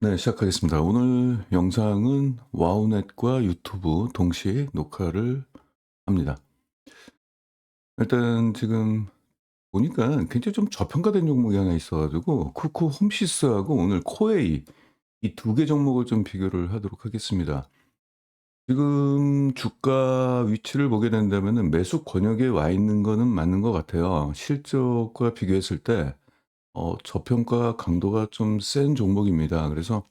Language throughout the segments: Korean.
네, 시작하겠습니다. 오늘 영상은 와우넷과 유튜브 동시에 녹화를 합니다. 일단 지금 보니까 굉장히 좀 저평가된 종목이 하나 있어가지고 쿠쿠 홈시스하고 오늘 코웨이 이 두 개 종목을 좀 비교를 하도록 하겠습니다. 지금 주가 위치를 보게 된다면은 매수 권역에 와 있는 거는 맞는 것 같아요. 실적과 비교했을 때 저평가 강도가 좀 센 종목입니다. 그래서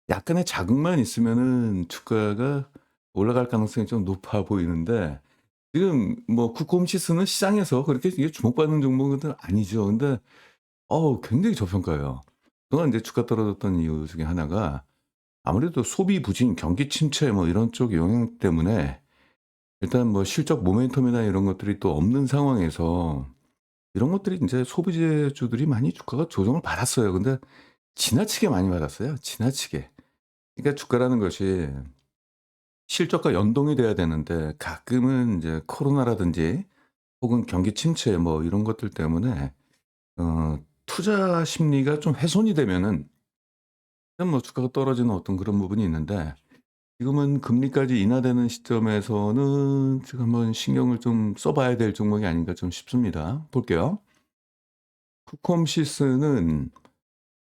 약간의 자극만 있으면은 주가가 올라갈 가능성이 좀 높아 보이는데 지금 뭐 쿠콤시스는 시장에서 그렇게 이게 주목받는 종목은 아니죠. 근데 굉장히 저평가예요. 그동안 이제 주가 떨어졌던 이유 중에 하나가 아무래도 소비 부진, 경기 침체 뭐 이런 쪽 영향 때문에 일단 뭐 실적 모멘텀이나 이런 것들이 또 없는 상황에서 이런 것들이 인제 소비재주들이 많이 주가가 조정을 받았어요. 근데 지나치게 많이 받았어요, 지나치게. 그러니까 주가라는 것이 실적과 연동이 돼야 되는데 가끔은 이제 코로나라든지 혹은 경기 침체 뭐 이런 것들 때문에 투자 심리가 좀 훼손이 되면은 일단 뭐 주가가 떨어지는 어떤 그런 부분이 있는데 지금은 금리까지 인하되는 시점에서는 지금 한번 신경을 좀 써 봐야 될 종목이 아닌가 좀 싶습니다. 볼게요. 쿠컴시스는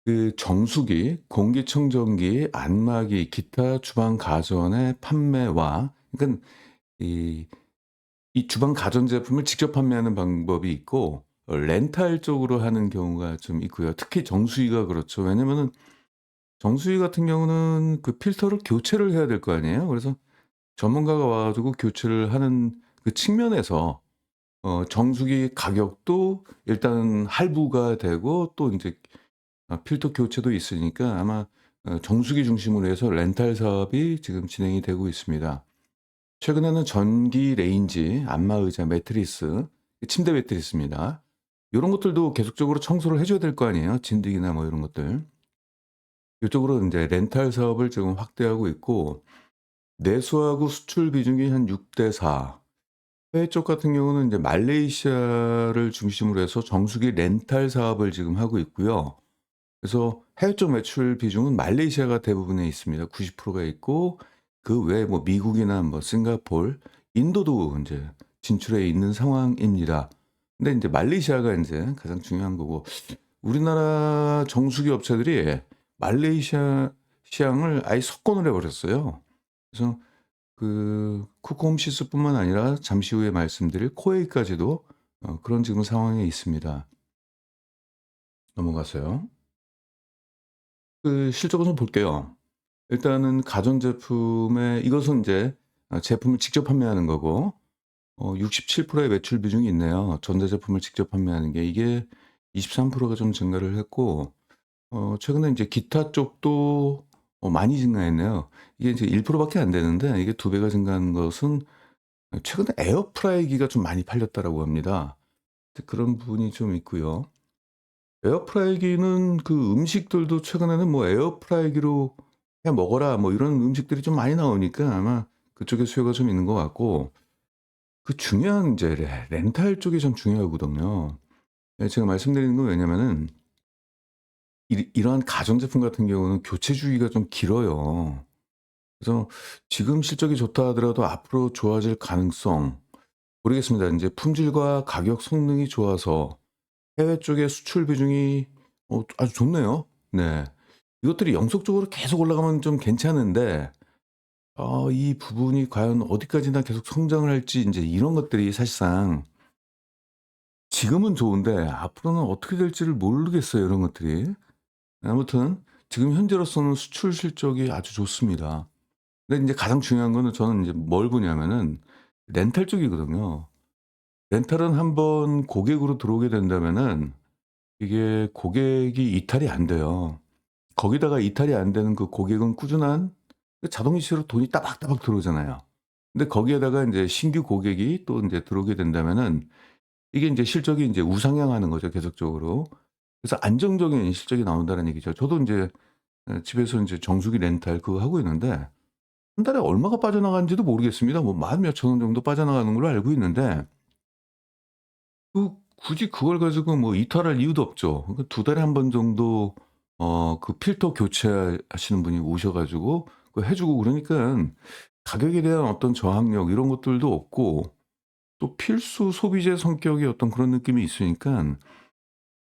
그 정수기, 공기청정기, 안마기, 기타 주방 가전의 판매와 그러니까 이 주방 가전 제품을 직접 판매하는 방법이 있고 렌탈 쪽으로 하는 경우가 좀 있고요. 특히 정수기가 그렇죠. 왜냐면은 정수기 같은 경우는 그 필터를 교체를 해야 될 거 아니에요. 그래서 전문가가 와 가지고 교체를 하는 그 측면에서 정수기 가격도 일단 할부가 되고 또 인제 필터 교체도 있으니까 아마 정수기 중심으로 해서 렌탈 사업이 지금 진행이 되고 있습니다. 최근에는 전기 레인지, 안마의자, 매트리스, 침대 매트리스입니다. 요런 것들도 계속적으로 청소를 해 줘야 될 거 아니에요, 진드기나 뭐 이런 것들. 이쪽으로 인제 렌탈 사업을 지금 확대하고 있고 내수하고 수출 비중이 한 6대 4. 해외 쪽 같은 경우는 인제 말레이시아를 중심으로 해서 정수기 렌탈 사업을 지금 하고 있고요. 그래서 해외 쪽 매출 비중은 말레이시아가 대부분에 있습니다. 90%가 있고 그 외에 뭐 미국이나 뭐 싱가포르, 인도도 인제 진출해 있는 상황입니다. 근데 인제 말레이시아가 인제 가장 중요한 거고 우리나라 정수기 업체들이 말레이시아 시장을 아예 석권을 해 버렸어요. 그래서 그 쿠쿠홈시스뿐만 아니라 잠시 후에 말씀드릴 코웨이까지도 그런 지금 상황에 있습니다. 넘어가서요. 그 실적을 좀 볼게요. 일단은 가전제품에 이것은 인제 제품을 직접 판매하는 거고 67%의 매출 비중이 있네요. 전자제품을 직접 판매하는 게. 이게 23%가 좀 증가를 했고 최근에 인제 기타 쪽도 많이 증가했네요. 이게 이제 1% 밖에 안 되는데 이게 2 배가 증가한 것은 최근에 에어프라이기가 좀 많이 팔렸다라고 합니다. 이제 그런 부분이 좀 있고요. 에어프라이기는 그 음식들도 최근에는 뭐 "에어프라이기로 해 먹어라." 뭐 이런 음식들이 좀 많이 나오니까 아마 그쪽에 수요가 좀 있는 것 같고 그 중요한 인제 렌탈 쪽이 좀 중요하거든요. 예, 제가 말씀드리는 건 왜냐면은 이러한 가전제품 같은 경우는 교체 주기가 좀 길어요. 그래서 지금 실적이 좋다 하더라도 앞으로 좋아질 가능성 모르겠습니다. 인제 품질과 가격 성능이 좋아서 해외 쪽의 수출 비중이 아주 좋네요. 네. 이것들이 영속적으로 계속 올라가면 좀 괜찮은데 이 부분이 과연 어디까지나 계속 성장을 할지 인제 이런 것들이 사실상 지금은 좋은데 앞으로는 어떻게 될지를 모르겠어요, 이런 것들이. 아무튼 지금 현재로서는 수출 실적이 아주 좋습니다. 근데 인제 가장 중요한 거는 저는 인제 뭘 보냐면은 렌탈 쪽이거든요. 렌탈은 한번 고객으로 들어오게 된다면은 이게 고객이 이탈이 안 돼요. 거기다가 이탈이 안 되는 그 고객은 꾸준한 그 자동이체로 돈이 따박따박 들어오잖아요. 근데 거기에다가 인제 신규 고객이 또 인제 들어오게 된다면은 이게 인제 실적이 인제 우상향하는 거죠, 계속적으로. 그래서 안정적인 실적이 나온다는 얘기죠. 저도 인제 집에서 인제 정수기 렌탈 그거 하고 있는데 한 달에 얼마가 빠져나가는지도 모르겠습니다. 뭐 만 몇천 원 정도 빠져나가는 걸로 알고 있는데 굳이 그걸 가지고 뭐 이탈할 이유도 없죠. 그러니까 두 달에 한 번 정도 그 필터 교체하시는 분이 오셔 가지고 그거 해 주고 그러니깐 가격에 대한 어떤 저항력 이런 것들도 없고 또 필수 소비재 성격의 어떤 그런 느낌이 있으니깐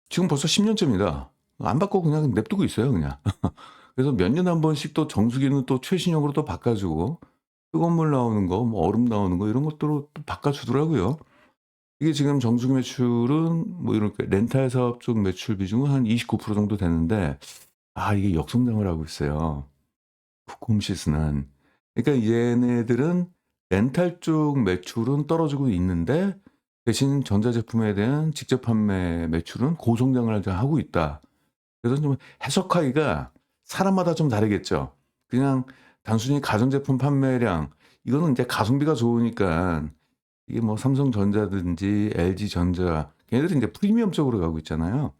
지금 벌써 10 년째입니다. 안 바꾸고 그냥 냅두고 있어요 그냥. 그래서 몇 년에 한 번씩 또 정수기는 또 최신형으로 또 바꿔 주고 뜨거운 물 나오는 거 뭐 얼음 나오는 거 이런 것들로 또 바꿔 주더라고요. 이게 지금 정수기 매출은 뭐 이렇게 렌탈 사업 쪽 매출 비중은 한 29% 정도 되는데 이게 역성장을 하고 있어요, 쿠쿠홈시스는. 그러니까 얘네들은 렌탈 쪽 매출은 떨어지고 있는데 대신 전자제품에 대한 직접 판매 매출은 고성장을 하고 있다. 그래서 좀 해석하기가 사람마다 좀 다르겠죠. 그냥 단순히 가전제품 판매량 이거는 인제 가성비가 좋으니까 이게 뭐 삼성전자든지 LG전자 걔네들은 인제 프리미엄 쪽으로 가고 있잖아요.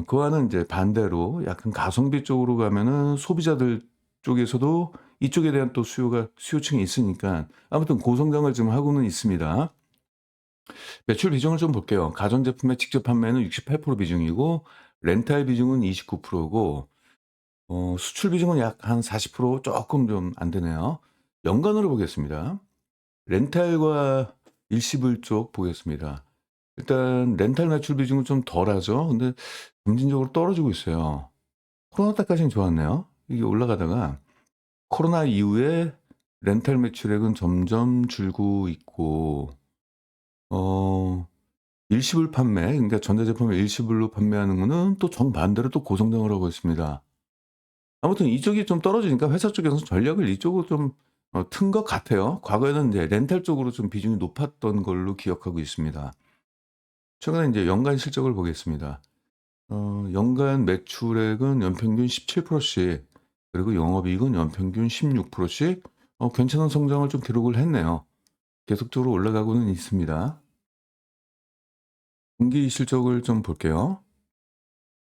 그와는 인제 반대로 약간 가성비 쪽으로 가면은 소비자들 쪽에서도 이쪽에 대한 또 수요층이 있으니까 아무튼 고성장을 지금 하고는 있습니다. 매출 비중을 좀 볼게요. 가전제품의 직접 판매는 68% 비중이고 렌탈 비중은 29% 고 수출 비중은 약 한 40% 쪼끔 좀 안 되네요. 연간으로 보겠습니다. 렌탈과 일시불 쪽 보겠습니다. 일단 렌탈 매출 비중은 좀 덜하죠. 근데 점진적으로 떨어지고 있어요. 코로나 때까지는 좋았네요. 이게 올라가다가 코로나 이후에 렌탈 매출액은 점점 줄고 있고 어 일시불 판매 그러니까 전자제품을 일시불로 판매하는 거는 또 정반대로 또 고성장을 하고 있습니다. 아무튼 이쪽이 좀 떨어지니까 회사 쪽에서는 전략을 이쪽으로 좀 튼 것 같아요. 과거에는 인제 렌탈 쪽으로 좀 비중이 높았던 걸로 기억하고 있습니다. 최근에 인제 연간 실적을 보겠습니다. 연간 매출액은 연평균 17% 씩 그리고 영업이익은 연평균 16% 씩 괜찮은 성장을 좀 기록을 했네요. 계속적으로 올라가고는 있습니다. 분기 실적을 좀 볼게요.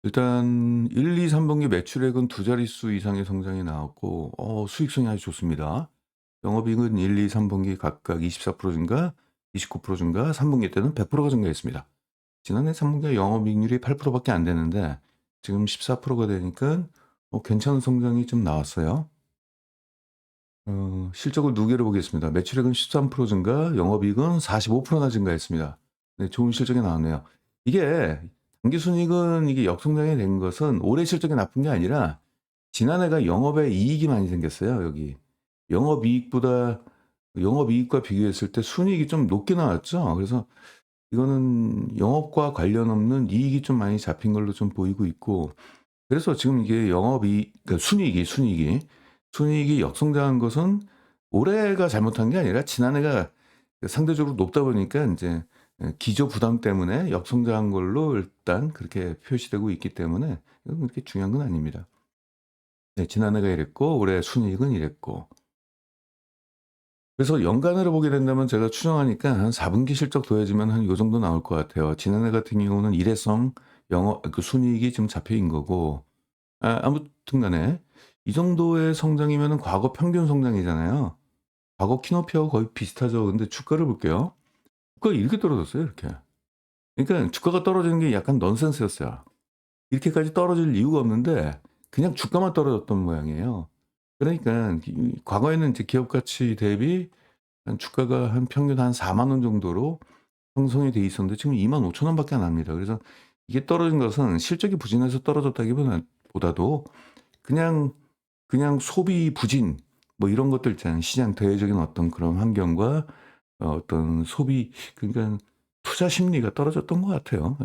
일단 1-2-3 분기 매출액은 두 자릿수 이상의 성장이 나왔고 수익성이 아주 좋습니다. 영업이익은 1-2-3 분기 각각 24% 증가, 29% 증가, 3 분기 때는 100%가 증가했습니다. 지난해 3 분기에 영업이익률이 8% 밖에 안 되는데 지금 14%가 되니까 괜찮은 성장이 좀 나왔어요. 실적을 두 개로 보겠습니다. 매출액은 13% 증가, 영업이익은 45%나 증가했습니다. 네, 좋은 실적이 나왔네요. 이게 당기순이익은 이게 역성장이 된 것은 올해 실적이 나쁜 게 아니라 지난해가 영업에 이익이 많이 생겼어요, 여기. 영업이익보다 영업이익과 비교했을 때 순이익이 좀 높게 나왔죠. 그래서 이거는 영업과 관련 없는 이익이 좀 많이 잡힌 걸로 좀 보이고 있고 그래서 지금 이게 영업이익 그러니까 순이익이 역성장한 것은 올해가 잘못한 게 아니라 지난해가 상대적으로 높다 보니까 인제 기저 부담 때문에 역성장한 걸로 일단 그렇게 표시되고 있기 때문에 이건 그렇게 중요한 건 아닙니다. 네, 지난해가 이랬고 올해 순이익은 이랬고. 그래서 연간으로 보게 된다면 제가 추정하니까 한 4 분기 실적 더해지면 한 요 정도 나올 것 같아요. 지난해 같은 경우는 일회성 영업 그 순이익이 좀 잡혀인 거고 아무튼 간에 이 정도의 성장이면은 과거 평균 성장이잖아요. 과거 키노피하고 거의 비슷하죠. 근데 주가를 볼게요. 주가가 이렇게 떨어졌어요, 이렇게. 그러니까 주가가 떨어지는 게 약간 넌센스였어요. 이렇게까지 떨어질 이유가 없는데 그냥 주가만 떨어졌던 모양이에요. 그러니까 이 과거에는 이제 기업 가치 대비 한 주가가 한 평균 한 4만 원 정도로 형성이 돼 있었는데 지금 25,000원 밖에 안 합니다. 그래서 이게 떨어진 것은 실적이 부진해서 떨어졌다기보다도 그냥, 그냥 소비 부진 뭐 이런 것들 있잖아요. 시장 대외적인 어떤 그런 환경과 어떤 소비 그러니까 투자 심리가 떨어졌던 것 같아요.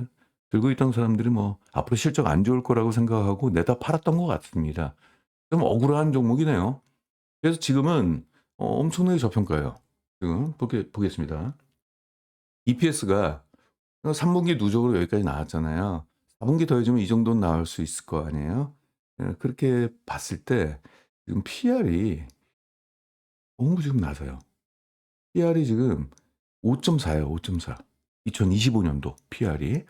들고 있던 사람들이 뭐 앞으로 실적 안 좋을 거라고 생각하고 내다 팔았던 것 같습니다. 좀 억울한 종목이네요. 그래서 지금은 엄청나게 저평가예요. 지금 보겠습니다. EPS가 3 분기 누적으로 여기까지 나왔잖아요. 4 분기 더해지면 이 정도는 나올 수 있을 거 아니에요. 그렇게 봤을 때 지금 PR이 너무 지금 낮아요. PR이 지금 5.4 예요, 5.4. 2025 년도 PR이.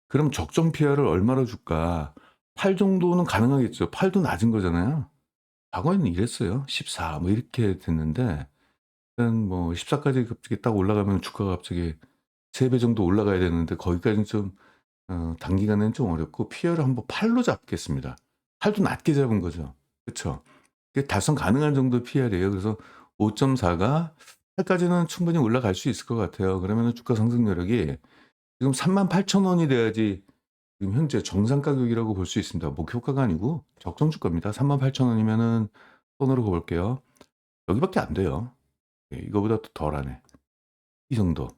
그럼 적정 PR을 얼마로 줄까? 8 정도는 가능하겠죠. 8도 낮은 거잖아요. 과거에는 이랬어요. 14 뭐 이렇게 됐는데 일단 뭐 14 까지 갑자기 딱 올라가면 주가가 갑자기 3배 정도 올라가야 되는데 거기까지는 좀 단기간에는 좀 어렵고 PR을 한번 8로 잡겠습니다. 팔도 낮게 잡은 거죠. 그쵸? 그게 달성 가능한 정도의 PR이에요. 그래서 5.4가 8 까지는 충분히 올라갈 수 있을 것 같아요. 그러면은 주가 상승 여력이 지금 38,000원이 돼야지 지금 현재 정상 가격이라고 볼 수 있습니다. 목표가가 아니고 적정 주가입니다. 38,000원이면은 손으로 거 볼게요. 여기밖에 안 돼요. 예, 이거보다 더 덜하네. 이 정도.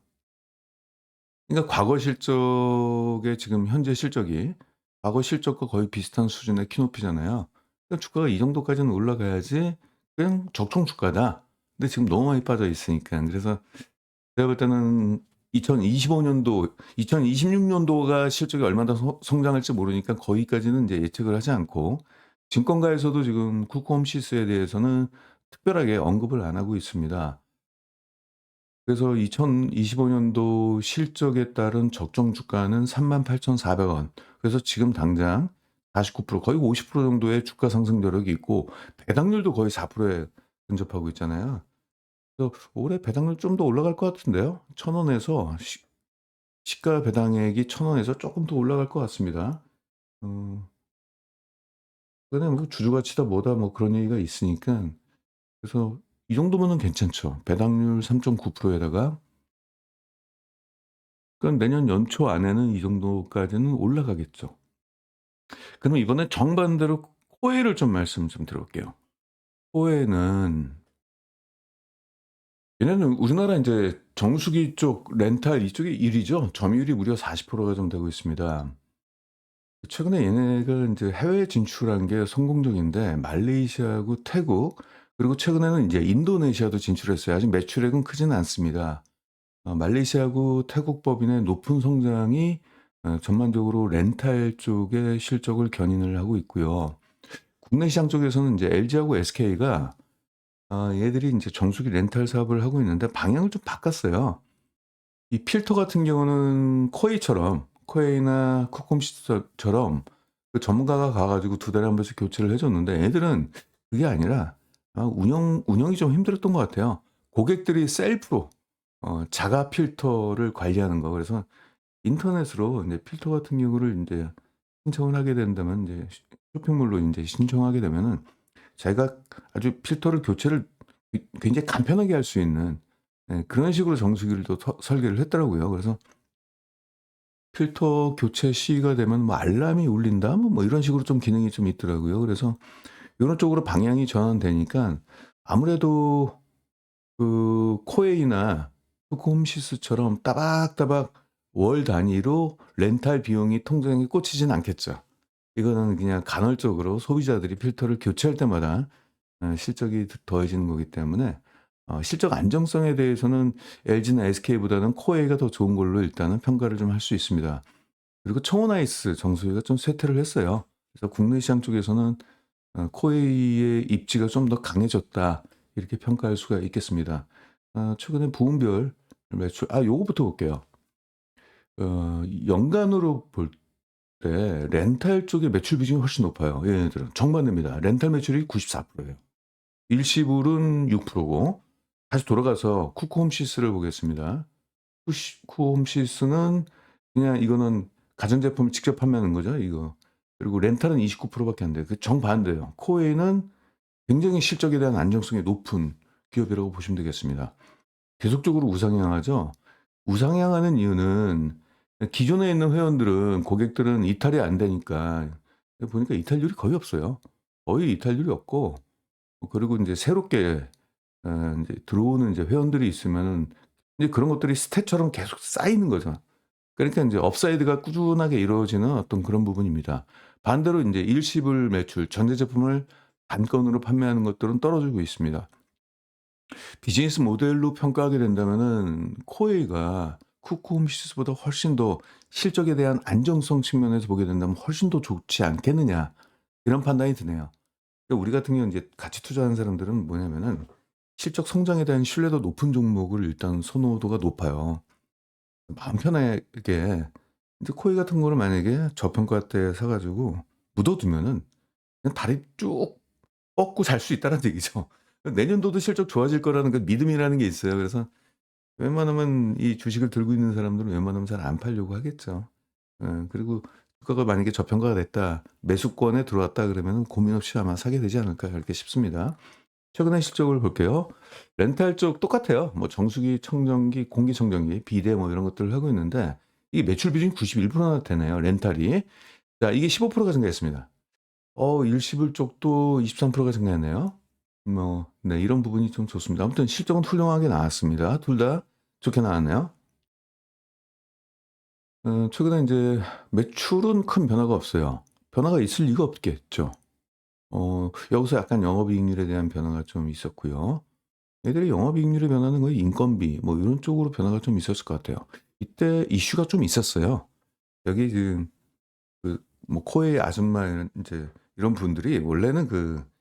그러니까 과거 실적의 지금 현재 실적이 과거 실적과 거의 비슷한 수준의 키높이잖아요. 그러니까 주가가 이 정도까지는 올라가야지 그냥 적정 주가다. 근데 지금 너무 많이 빠져 있으니까. 그래서 제가 볼 때는 2025년도, 2026년도가 실적이 얼마나 성장할지 모르니까 거기까지는 이제 예측을 하지 않고 증권가에서도 지금 쿠크홈시스에 대해서는 특별하게 언급을 안 하고 있습니다. 그래서 2025년도 실적에 따른 적정 주가는 38,400원. 그래서 지금 당장 49% 거의 50% 정도의 주가 상승 여력이 있고 배당률도 거의 4%에 근접하고 있잖아요. 그래서 올해 배당률 좀 더 올라갈 것 같은데요. 1,000원에서 시가 배당액이 1,000원에서 조금 더 올라갈 것 같습니다. 어 그다음에 뭐 주주가치다 뭐다 뭐 그런 얘기가 있으니까 그래서 이 정도면은 괜찮죠. 배당률 3.9% 에다가 그럼 내년 연초 안에는 이 정도까지는 올라가겠죠. 그럼 이번에 정반대로 코웨이를 좀 말씀 좀 드려볼게요. 코웨이는 얘네는 우리나라 인제 정수기 쪽 렌탈 이쪽이 1 위죠. 점유율이 무려 40%가 좀 되고 있습니다. 최근에 얘네가 인제 해외 진출한 게 성공적인데 말레이시아하고 태국 그리고 최근에는 인제 인도네시아도 진출했어요. 아직 매출액은 크지는 않습니다. 말레이시아하고 태국 법인의 높은 성장이 전반적으로 렌탈 쪽의 실적을 견인을 하고 있고요. 국내 시장 쪽에서는 인제 LG하고 SK가 얘들이 인제 정수기 렌탈 사업을 하고 있는데 방향을 좀 바꿨어요. 이 필터 같은 경우는 코웨이나 쿠콤시스처럼 그 전문가가 가 가지고 2 달에 한 번씩 교체를 해 줬는데 얘들은 그게 아니라 운영이 좀 힘들었던 것 같아요. 고객들이 셀프로 자가 필터를 관리하는 거. 그래서 인터넷으로 인제 필터 같은 경우를 인제 신청을 하게 된다면 인제 쇼핑몰로 인제 신청하게 되면은 자기가 아주 필터를 교체를 굉장히 간편하게 할 수 있는 예 그런 식으로 정수기를 또 설계를 했더라고요. 그래서 필터 교체 시기가 되면 뭐 알람이 울린다 뭐 이런 식으로 좀 기능이 좀 있더라고요. 그래서 요런 쪽으로 방향이 전환되니까 아무래도 그 코웨이나 코콤시스처럼 따박따박 월 단위로 렌탈 비용이 통장에 꽂히진 않겠죠. 이거는 그냥 간헐적으로 소비자들이 필터를 교체할 때마다 실적이 더해지는 거기 때문에 실적 안정성에 대해서는 LG나 SK보다는 코웨이가 더 좋은 걸로 일단은 평가를 좀 할 수 있습니다. 그리고 청원아이스 정수기가 좀 쇠퇴를 했어요. 그래서 국내 시장 쪽에서는 '코웨이의 입지가 좀 더 강해졌다.' 이렇게 평가할 수가 있겠습니다. 최근에 부문별 매출 요거부터 볼게요. 연간으로 볼 때 렌탈 쪽의 매출 비중이 훨씬 높아요, 얘네들은. 정반대입니다. 렌탈 매출이 94% 예요. 일시불은 6%고 다시 돌아가서 쿠쿠홈시스를 보겠습니다. 쿠쿠홈시스는 그냥 이거는 가전제품을 직접 판매하는 거죠, 이거. 그리고 렌탈은 29% 밖에 안 돼요. 그 정반대예요. 코웨이는 굉장히 실적에 대한 안정성이 높은 기업이라고 보시면 되겠습니다. 계속적으로 우상향하죠. 우상향하는 이유는 기존에 있는 회원들은 고객들은 이탈이 안 되니까 보니까 이탈률이 거의 없어요. 거의 이탈률이 없고 그리고 인제 새롭게 인제 들어오는 인제 회원들이 있으면은 이제 그런 것들이 스탯처럼 계속 쌓이는 거죠. 그러니까 인제 업사이드가 꾸준하게 이루어지는 어떤 그런 부분입니다. 반대로 인제 일시불 매출, 전자 제품을 단건으로 판매하는 것들은 떨어지고 있습니다. 비즈니스 모델로 평가하게 된다면은 코웨이가 쿠쿠홈시스보다 훨씬 더 실적에 대한 안정성 측면에서 보게 된다면 훨씬 더 좋지 않겠느냐 이런 판단이 드네요. 그러니까 우리 같은 경우는 이제 같이 투자하는 사람들은 뭐냐면은 실적 성장에 대한 신뢰도 높은 종목을 일단 선호도가 높아요. 마음 편하게 이제 코웨이 같은 거를 만약에 저평가 때 사 가지고 묻어 두면은 그냥 다리 쭉 뻗고 잘 수 있다는 얘기죠. 내년도도 실적 좋아질 거라는 그 믿음이라는 게 있어요. 그래서 웬만하면 이 주식을 들고 있는 사람들은 웬만하면 잘 안 팔려고 하겠죠. 그리고 주가가 만약에 저평가가 됐다, 매수권에 들어왔다 그러면은 고민 없이 아마 사게 되지 않을까 이렇게 싶습니다. 최근의 실적을 볼게요. 렌탈 쪽 똑같아요. 뭐 정수기, 청정기, 공기청정기, 비대 뭐 이런 것들을 하고 있는데 이 매출 비중이 91%나 되네요. 렌탈이. 자, 이게 15%가 증가했습니다. 일시불 쪽도 23%가 증가했네요. 뭐, 네, 이런 부분이 좀 좋습니다. 아무튼 실적은 훌륭하게 나왔습니다. 둘 다 좋게 나왔네요. 최근에 이제 매출은 큰 변화가 없어요. 변화가 있을 리가 없겠죠. 여기서 약간 영업이익률에 대한 변화가 좀 있었고요. 애들이 영업이익률의 변화는 거의 인건비 뭐 이런 쪽으로 변화가 좀 있었을 것 같아요. 이때 이슈가 좀 있었어요. 여기 뭐 코웨이 아줌마 이제 이런 분들이 원래는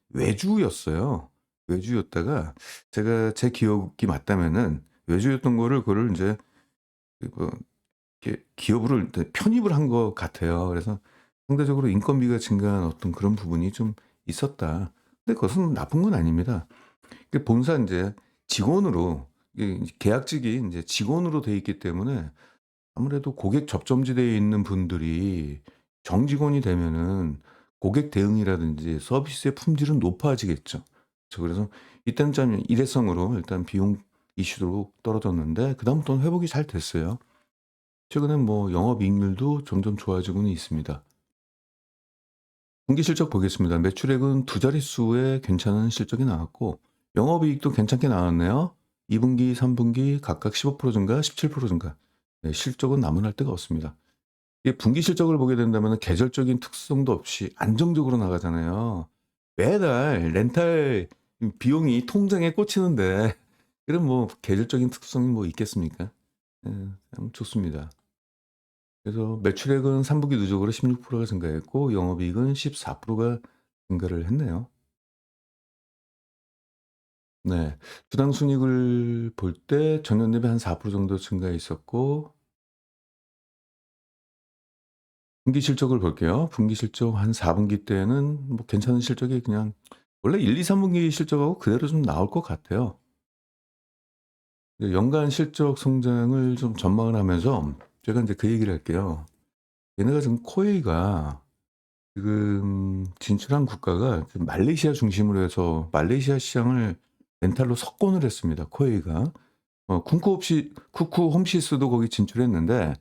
외주였어요. 외주였다가 제가 제 기억이 맞다면은 외주였던 거를 그거를 인제 뭐 이렇게 기업으로 이제 편입을 한 것 같아요. 그래서 상대적으로 인건비가 증가한 어떤 그런 부분이 좀 있었다. 근데 그것은 나쁜 건 아닙니다. 본사 인제 직원으로 이게 계약직이 인제 직원으로 돼 있기 때문에 아무래도 고객 접점지대에 있는 분들이 정직원이 되면은 고객 대응이라든지 서비스의 품질은 높아지겠죠. 그래서 이때는 좀 일회성으로 일단 비용 이슈로 떨어졌는데 그다음부터는 회복이 잘 됐어요. 최근엔 뭐 영업이익률도 점점 좋아지고는 있습니다. 분기 실적 보겠습니다. 매출액은 두 자릿수의 괜찮은 실적이 나왔고 영업이익도 괜찮게 나왔네요. 2 분기, 3 분기 각각 15% 증가, 17% 증가. 네, 실적은 나무랄 데가 없습니다. 이 분기 실적을 보게 된다면 계절적인 특성도 없이 안정적으로 나가잖아요. 매달 렌탈 비용이 통장에 꽂히는데 그럼 뭐 계절적인 특성이 뭐 있겠습니까? 예, 참 좋습니다. 그래서 매출액은 3 분기 누적으로 16%가 증가했고 영업이익은 14%가 증가를 했네요. 네. 주당 순이익을 볼 때 전년 대비 한 4% 정도 증가했었고 분기 실적을 볼게요. 분기 실적 한 4 분기 때는 뭐 괜찮은 실적이 그냥 원래 1, 2, 3 분기 실적하고 그대로 좀 나올 것 같아요. 연간 실적 성장을 좀 전망을 하면서 제가 인제 그 얘기를 할게요. 얘네가 지금 코웨이가 지금 진출한 국가가 지금 말레이시아 중심으로 해서 말레이시아 시장을 렌탈로 석권을 했습니다, 코웨이가. 쿠쿠 홈시스도 거기 진출했는데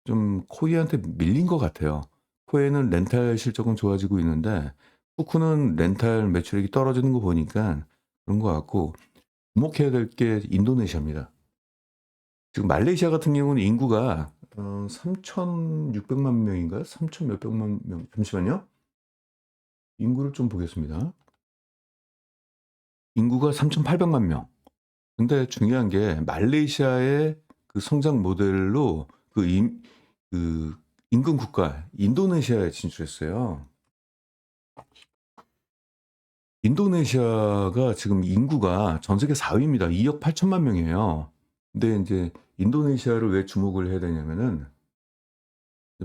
좀 코웨이한테 밀린 것 같아요. 코웨이는 렌탈 실적은 좋아지고 있는데 쿠쿠는 렌탈 매출액이 떨어지는 거 보니까 그런 것 같고 주목해야 될 게 인도네시아입니다. 지금 말레이시아 같은 경우는 인구가 3,600만 명인가요? 3천 몇백만 명. 잠시만요. 인구를 좀 보겠습니다. 인구가 3,800만 명. 근데 중요한 게 말레이시아의 그 성장 모델로 그 인근 국가 인도네시아에 진출했어요. 인도네시아가 지금 인구가 전 세계 4 위입니다. 2억 8천만 명이에요. 근데 인제 인도네시아를 왜 주목을 해야 되냐면은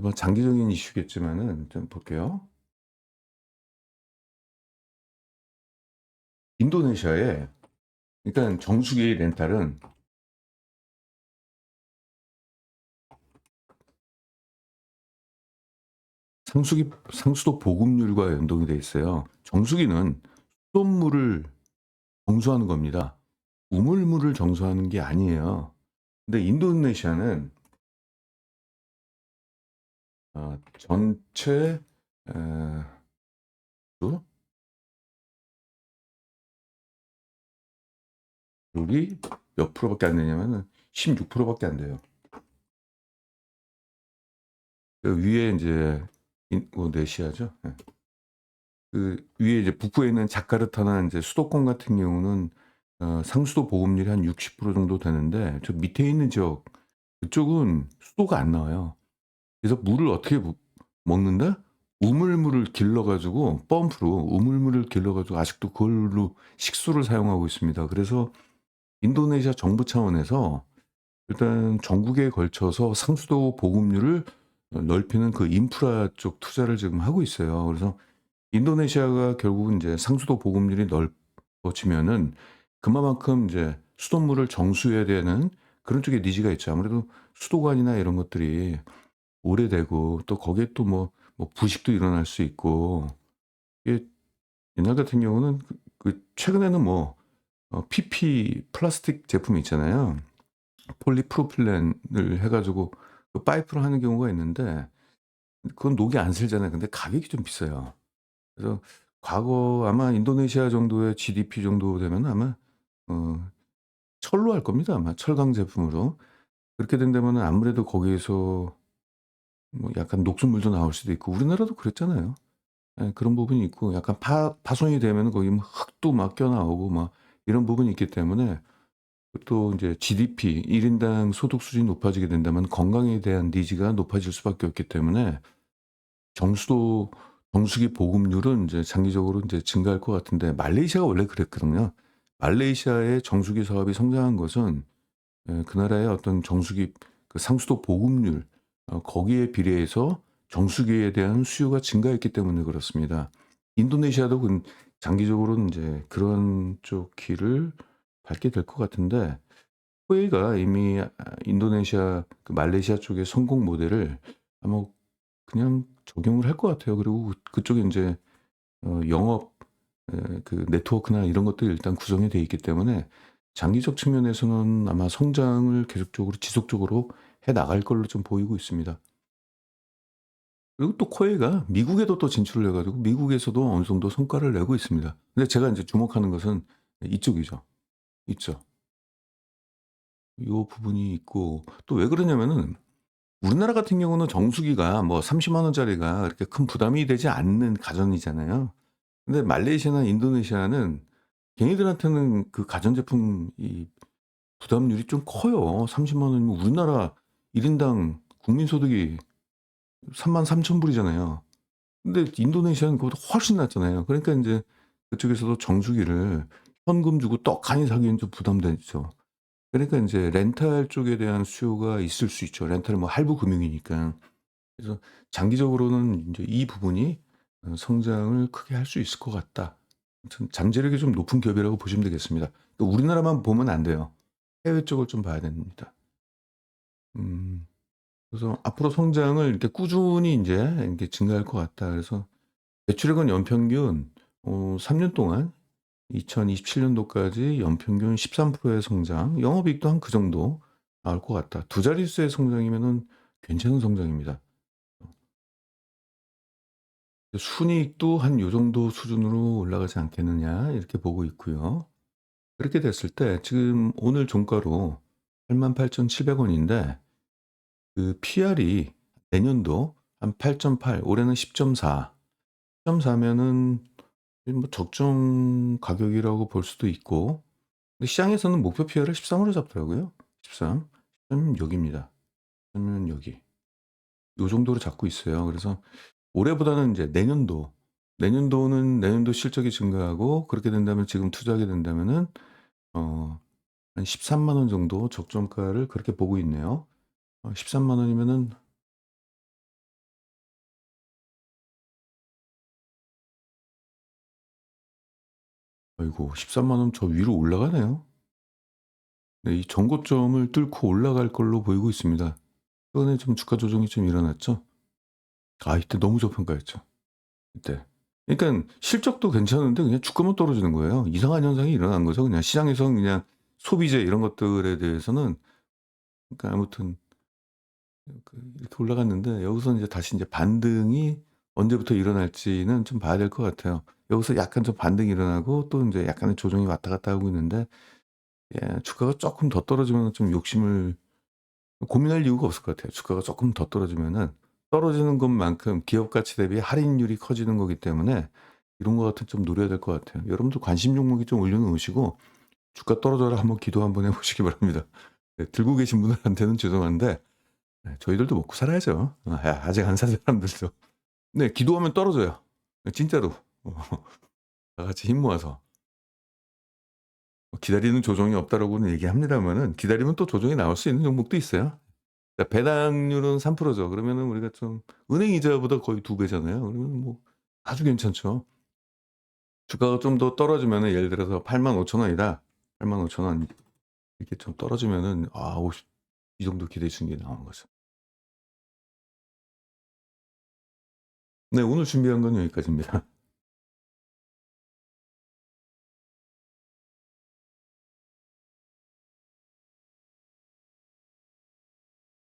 뭐 장기적인 이슈겠지만은 좀 볼게요. 인도네시아에 일단 정수기 렌탈은 상수도 보급률과 연동이 돼 있어요. 정수기는 수돗물을 정수하는 겁니다. 우물물을 정수하는 게 아니에요. 근데 인도네시아는 전체 에 수 율이 몇 프로밖에 안 되냐면은 16% 밖에 안 돼요. 그 위에 인제 인도네시아죠. 예. 그 위에 이제 북부에 있는 자카르타나 인제 수도권 같은 경우는 상수도 보급률이 한 60% 정도 되는데 저 밑에 있는 지역 그쪽은 수도가 안 나와요. 그래서 물을 어떻게 먹는다? 우물물을 길러 가지고 펌프로 우물물을 길러 가지고 아직도 그걸로 식수를 사용하고 있습니다. 그래서 인도네시아 정부 차원에서 일단 전국에 걸쳐서 상수도 보급률을 넓히는 그 인프라 쪽 투자를 지금 하고 있어요. 그래서 인도네시아가 결국은 이제 상수도 보급률이 넓어지면은 그만큼 이제 수돗물을 정수해야 되는 그런 쪽에 니즈가 있죠. 아무래도 수도관이나 이런 것들이 오래되고 또 거기에 또 뭐 뭐 부식도 일어날 수 있고 이게 옛날 같은 경우는 최근에는 뭐 PP 플라스틱 제품이 있잖아요. 폴리프로필렌을 해 가지고 그 파이프로 하는 경우가 있는데 그건 녹이 안 슬잖아요. 근데 가격이 좀 비싸요. 그래서 과거 아마 인도네시아 정도의 GDP 정도 되면 아마 어 철로 할 겁니다 아마 철강 제품으로. 그렇게 된다면은 아무래도 거기에서 뭐 약간 녹슨물도 나올 수도 있고 우리나라도 그랬잖아요. 예 그런 부분이 있고 약간 파손이 되면은 거기 뭐 흙도 막 껴나오고 막 이런 부분이 있기 때문에 또 인제 GDP 1 인당 소득 수준이 높아지게 된다면 건강에 대한 니즈가 높아질 수밖에 없기 때문에 정수도 정수기 보급률은 인제 장기적으로 인제 증가할 것 같은데 말레이시아가 원래 그랬거든요. 말레이시아의 정수기 사업이 성장한 것은 그 나라의 어떤 정수기 상수도 보급률 거기에 비례해서 정수기에 대한 수요가 증가했기 때문에 그렇습니다. 인도네시아도 장기적으로는 인제 그런 쪽 길을 밟게 될 것 같은데 후웨이가 이미 인도네시아 말레이시아 쪽의 성공 모델을 아마 그냥 적용을 할 것 같아요. 그리고 그쪽에 인제 영업 네트워크나 이런 것들이 일단 구성이 돼 있기 때문에 장기적 측면에서는 아마 성장을 계속적으로 지속적으로 해 나갈 걸로 좀 보이고 있습니다. 그리고 또 코웨이가 미국에도 또 진출을 해 가지고 미국에서도 어느 정도 성과를 내고 있습니다. 근데 제가 인제 주목하는 것은 이쪽이죠. 이쪽. 요 부분이 있고 또 왜 그러냐면은 우리나라 같은 경우는 정수기가 뭐 300,000 원짜리가 그렇게 큰 부담이 되지 않는 가전이잖아요. 근데 말레이시아나 인도네시아는 걔네들한테는 그 가전제품 이 부담률이 좀 커요. 300,000 원이면 우리나라 1 인당 국민 소득이 33,000 불이잖아요. 근데 인도네시아는 그보다 훨씬 낮잖아요. 그러니까 인제 그쪽에서도 정수기를 현금 주고 떡하니 사기엔 좀 부담되죠. 그러니까 인제 렌탈 쪽에 대한 수요가 있을 수 있죠. 렌탈은 뭐 할부 금융이니까. 그래서 장기적으로는 인제 이 부분이 성장을 크게 할 수 있을 것 같다. 아무튼 잠재력이 좀 높은 기업이라고 보시면 되겠습니다. 또 우리나라만 보면 안 돼요. 해외 쪽을 좀 봐야 됩니다. 음. 그래서 앞으로 성장을 이렇게 꾸준히 인제 이렇게 증가할 것 같다. 그래서 매출액은 연평균 3년 동안 2027 년도까지 연평균 13%의 성장, 영업이익도 한 그 정도 나올 것 같다. 두 자릿수의 성장이면은 괜찮은 성장입니다. 순이익도 한 요 정도 수준으로 올라가지 않겠느냐 이렇게 보고 있고요. 그렇게 됐을 때 지금 오늘 종가로 88,700 원인데 PR이 내년도 한 8.8 올해는 10.4, 10.4 면은 뭐 적정 가격이라고 볼 수도 있고 근데 시장에서는 목표 PR을 13 으로 잡더라고요. 13. 13 여기입니다. 13은 여기. 요 정도로 잡고 있어요. 그래서 올해보다는 인제 내년도는 내년도 실적이 증가하고 그렇게 된다면 지금 투자하게 된다면은 어 한 130,000원 정도 적정가를 그렇게 보고 있네요. 13만 원이면은 아이고 13만 원 저 위로 올라가네요. 네 이 전고점을 뚫고 올라갈 걸로 보이고 있습니다. 최근에 좀 주가 조정이 좀 일어났죠? 이때 너무 저평가였죠. 이때. 그러니깐 실적도 괜찮은데 그냥 주가만 떨어지는 거예요. 이상한 현상이 일어난 거죠. 그냥 시장에서는 그냥 소비재 이런 것들에 대해서는 그러니까 아무튼 이렇게 올라갔는데 여기서 이제 다시 인제 반등이 언제부터 일어날지는 좀 봐야 될 것 같아요. 여기서 약간 좀 반등이 일어나고 또 인제 약간의 조정이 왔다 갔다 하고 있는데 주가가 쪼끔 더 떨어지면은 좀 욕심을 고민할 이유가 없을 것 같아요. 주가가 쪼끔 더 떨어지면은 떨어지는 것만큼 기업 가치 대비 할인율이 커지는 거기 때문에 이런 거 같은 좀 노려야 될 것 같아요. 여러분들 관심 종목이 좀 올려 놓으시고 주가 떨어져라 한번 기도 한번 해 보시기 바랍니다. 네 들고 계신 분들한테는 죄송한데 저희들도 먹고 살아야죠. 아직 안 산 사람들도. 네 기도하면 떨어져요. 진짜로. 어 다 같이 힘 모아서. 기다리는 조정이 없다라고는 얘기합니다마는 기다리면 또 조정이 나올 수 있는 종목도 있어요. 그러니까 배당률은 3% 죠. 그러면은 우리가 좀 은행 이자보다 거의 2 배잖아요. 그러면 뭐 아주 괜찮죠. 주가가 좀 더 떨어지면은 예를 들어서 85,000 원이다. 85,000 원 이렇게 좀 떨어지면은 50 이 정도 기대 수익이 나오는 거죠. 네 오늘 준비한 건 여기까지입니다.